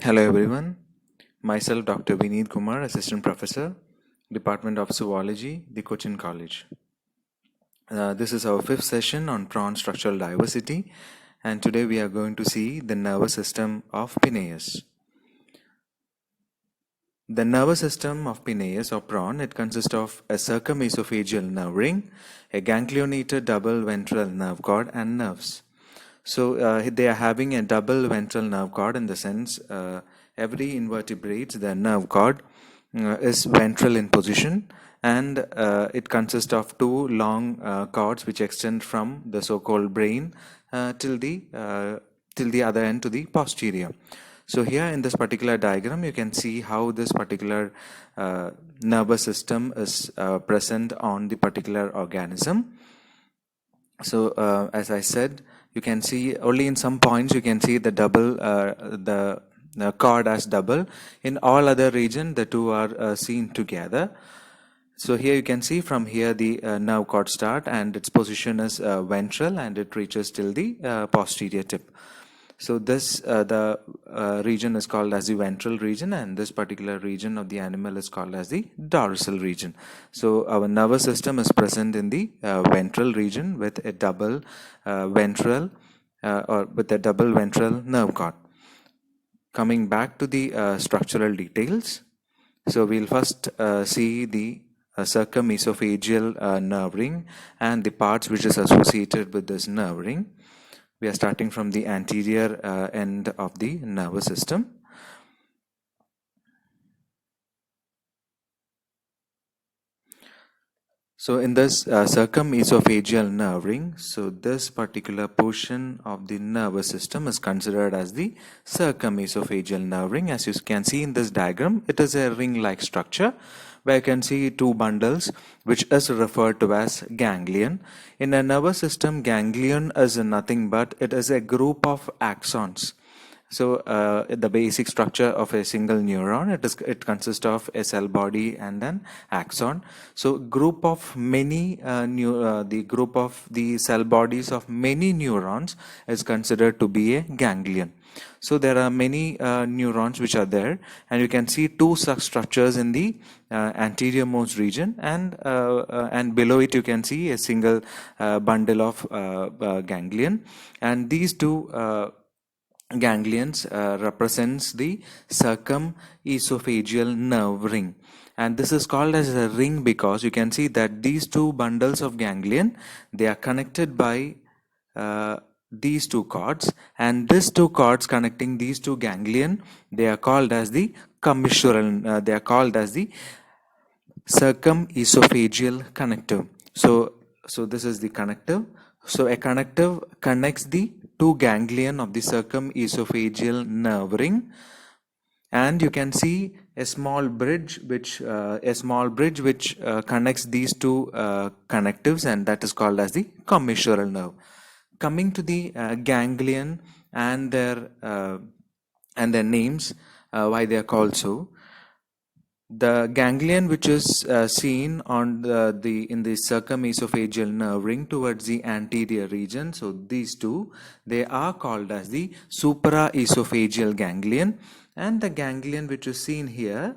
Hello everyone, myself Dr. Vineet Kumar, Assistant Professor, Department of Zoology, the Cochin College. This is our fifth session on prawn structural diversity, and today we are going to see the nervous system of Penaeus. The nervous system of Penaeus or prawn, it consists of a circumesophageal nerve ring, a ganglionated double ventral nerve cord and nerves. So they are having a double ventral nerve cord in the sense every invertebrate, the nerve cord is ventral in position, and it consists of two long cords which extend from the so-called brain till the other end to the posterior. So here in this particular diagram, you can see how this particular nervous system is present on the particular organism. So as I said, you can see only in some points you can see the double the cord as double. In all other region the two are seen together. So here you can see from here the nerve cord start, and its position is ventral, and it reaches till the posterior tip. So this the region is called as the ventral region, and this particular region of the animal is called as the dorsal region. So our nervous system is present in the ventral region with a double ventral or with a double ventral nerve cord. Coming back to the structural details, so we'll first see the circumesophageal nerve ring and the parts which is associated with this nerve ring. We are starting from the anterior end of the nervous system. So in this circumesophageal nerve ring, so this particular portion of the nervous system is considered as the circumesophageal nerve ring. As you can see in this diagram, it is a ring-like structure where you can see two bundles which is referred to as ganglion. In a nervous system, ganglion is nothing but it is a group of axons. So the basic structure of a single neuron, it consists of a cell body and an axon. So group of many the group of the cell bodies of many neurons is considered to be a ganglion. So there are many neurons which are there, and you can see two such structures in the anterior most region, and below it you can see a single bundle of ganglion, and these two ganglions represents the circumesophageal nerve ring, and this is called as a ring because you can see that these two bundles of ganglion, they are connected by these two cords, and these two cords connecting these two ganglion, they are called as the commissural, they are called as the circumesophageal connective. So this is the connective. So a connective connects the two ganglion of the circumesophageal nerve ring, and you can see a small bridge which connects these two connectives, and that is called as the commissural nerve. Coming to the ganglion and their names, why they are called so. The ganglion which is seen on in the circumesophageal nerve ring towards the anterior region, so these two, they are called as the supraesophageal ganglion, and the ganglion which is seen here,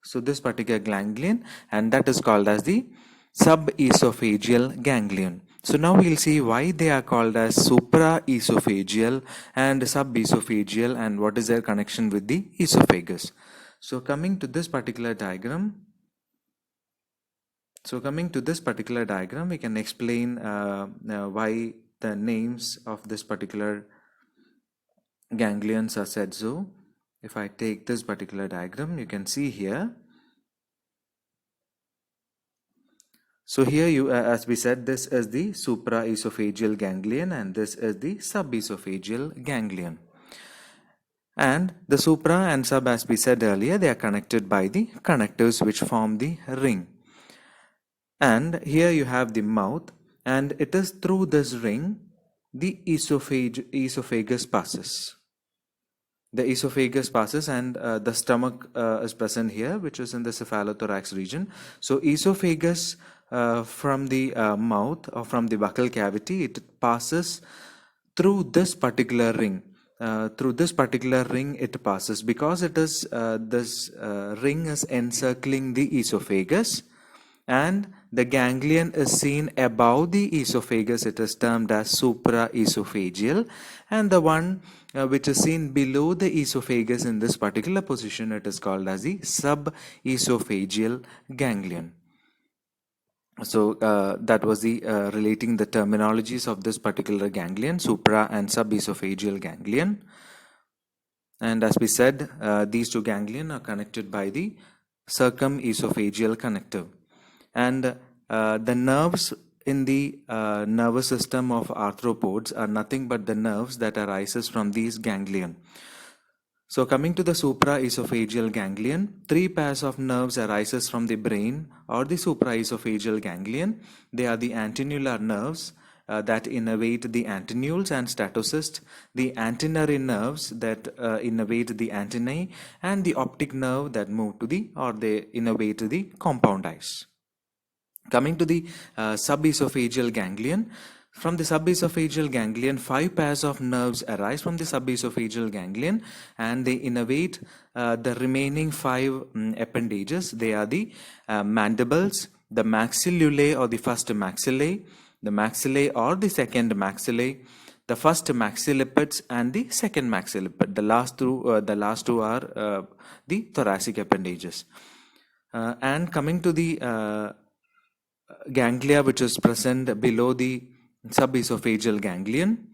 so this particular ganglion, and that is called as the subesophageal ganglion. So now we'll see why they are called as supraesophageal and subesophageal, and what is their connection with the esophagus. So coming to this particular diagram, we can explain why the names of this particular ganglions are said so. If I take this particular diagram, you can see here. So here as we said, this is the supraesophageal ganglion and this is the subesophageal ganglion. And the supra and sub, as we said earlier, they are connected by the connectives which form the ring. And here you have the mouth, and it is through this ring the esophagus passes. The esophagus passes, and the stomach is present here, which is in the cephalothorax region. So esophagus from the mouth or from the buccal cavity, it passes through this particular ring. through this particular ring it passes. Because it is this ring is encircling the esophagus and the ganglion is seen above the esophagus, it is termed as supraesophageal, and the one which is seen below the esophagus in this particular position, it is called as the subesophageal ganglion. So that was the relating the terminologies of this particular ganglion, supra and subesophageal ganglion. And as we said, these two ganglion are connected by the circumesophageal connective. And the nerves in the nervous system of arthropods are nothing but the nerves that arises from these ganglion. So coming to the supraesophageal ganglion, 3 pairs of nerves arises from the brain or the supraesophageal ganglion. They are the antenular nerves that innervate the antenules and statocyst, the antennary nerves that innervate the antennae, and the optic nerve that move to the or they innervate the compound eyes. Coming to the subesophageal ganglion, from the subesophageal ganglion, 5 pairs of nerves arise from the subesophageal ganglion and they innervate the remaining 5 appendages. They are the mandibles, the maxillulae or the first maxillae, the maxillae or the second maxillae, the first maxillipids and the second maxillipid. The last two are the thoracic appendages. And coming to the ganglia which is present below the subesophageal ganglion,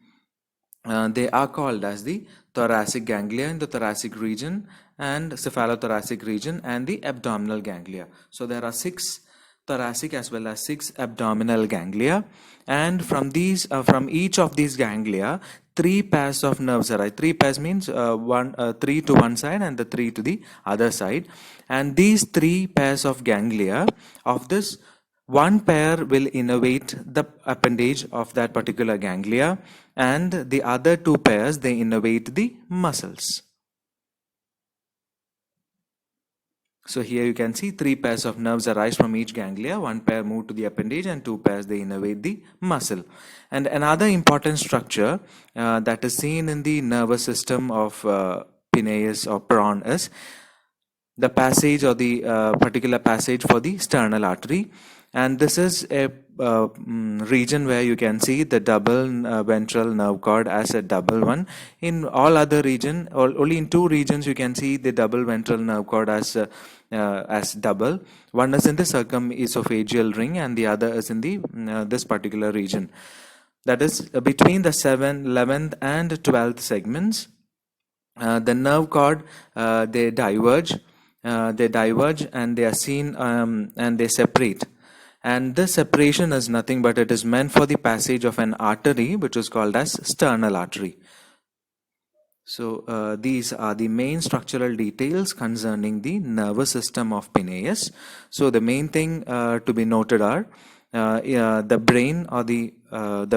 they are called as the thoracic ganglia in the thoracic region and cephalothoracic region and the abdominal ganglia. So there are 6 thoracic as well as 6 abdominal ganglia, and from each of these ganglia 3 pairs of nerves arise. 3 pairs means 3 to one side and the 3 to the other side, and these 3 pairs of ganglia, of this, one pair will innervate the appendage of that particular ganglia and the other 2 pairs they innervate the muscles. So here you can see 3 pairs of nerves arise from each ganglia, 1 pair move to the appendage and 2 pairs they innervate the muscle. And another important structure that is seen in the nervous system of Penaeus or prawn is the passage or the particular passage for the sternal artery. And this is a region where you can see the double ventral nerve cord as a double one. In all other region, only in 2 regions you can see the double ventral nerve cord as double. One is in the circumesophageal ring and the other is in the this particular region. That is between the 7th, 11th and 12th segments. The nerve cord they diverge and they are seen and they separate. And this separation is nothing but it is meant for the passage of an artery which is called as sternal artery. So these are the main structural details concerning the nervous system of Penaeus. So the main thing to be noted are the brain or the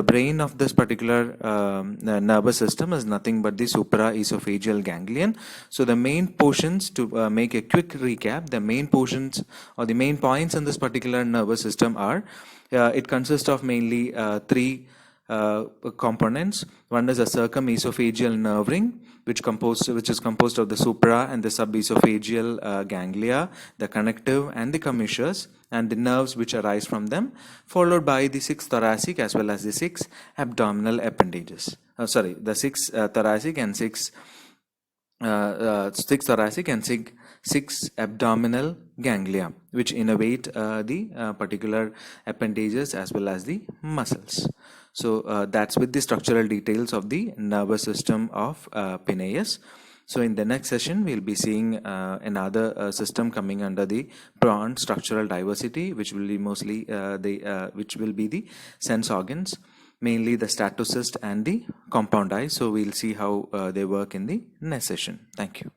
brain of this particular nervous system is nothing but the supraesophageal ganglion. So the main portions, to make a quick recap, the main portions or the main points in this particular nervous system are it consists of mainly 3 components. One is a circumesophageal nerve ring, which is composed of the supra and the subesophageal ganglia, the connective and the commissures, and the nerves which arise from them, followed by the 6 thoracic as well as the 6 abdominal appendages. The 6 thoracic and 6 thoracic and 6 abdominal ganglia, which innervate the particular appendages as well as the muscles. So that's with the structural details of the nervous system of Penaeus. So in the next session, we'll be seeing another system coming under the prawn structural diversity, which will be mostly which will be the sense organs, mainly the statocyst and the compound eye. So we'll see how they work in the next session. Thank you.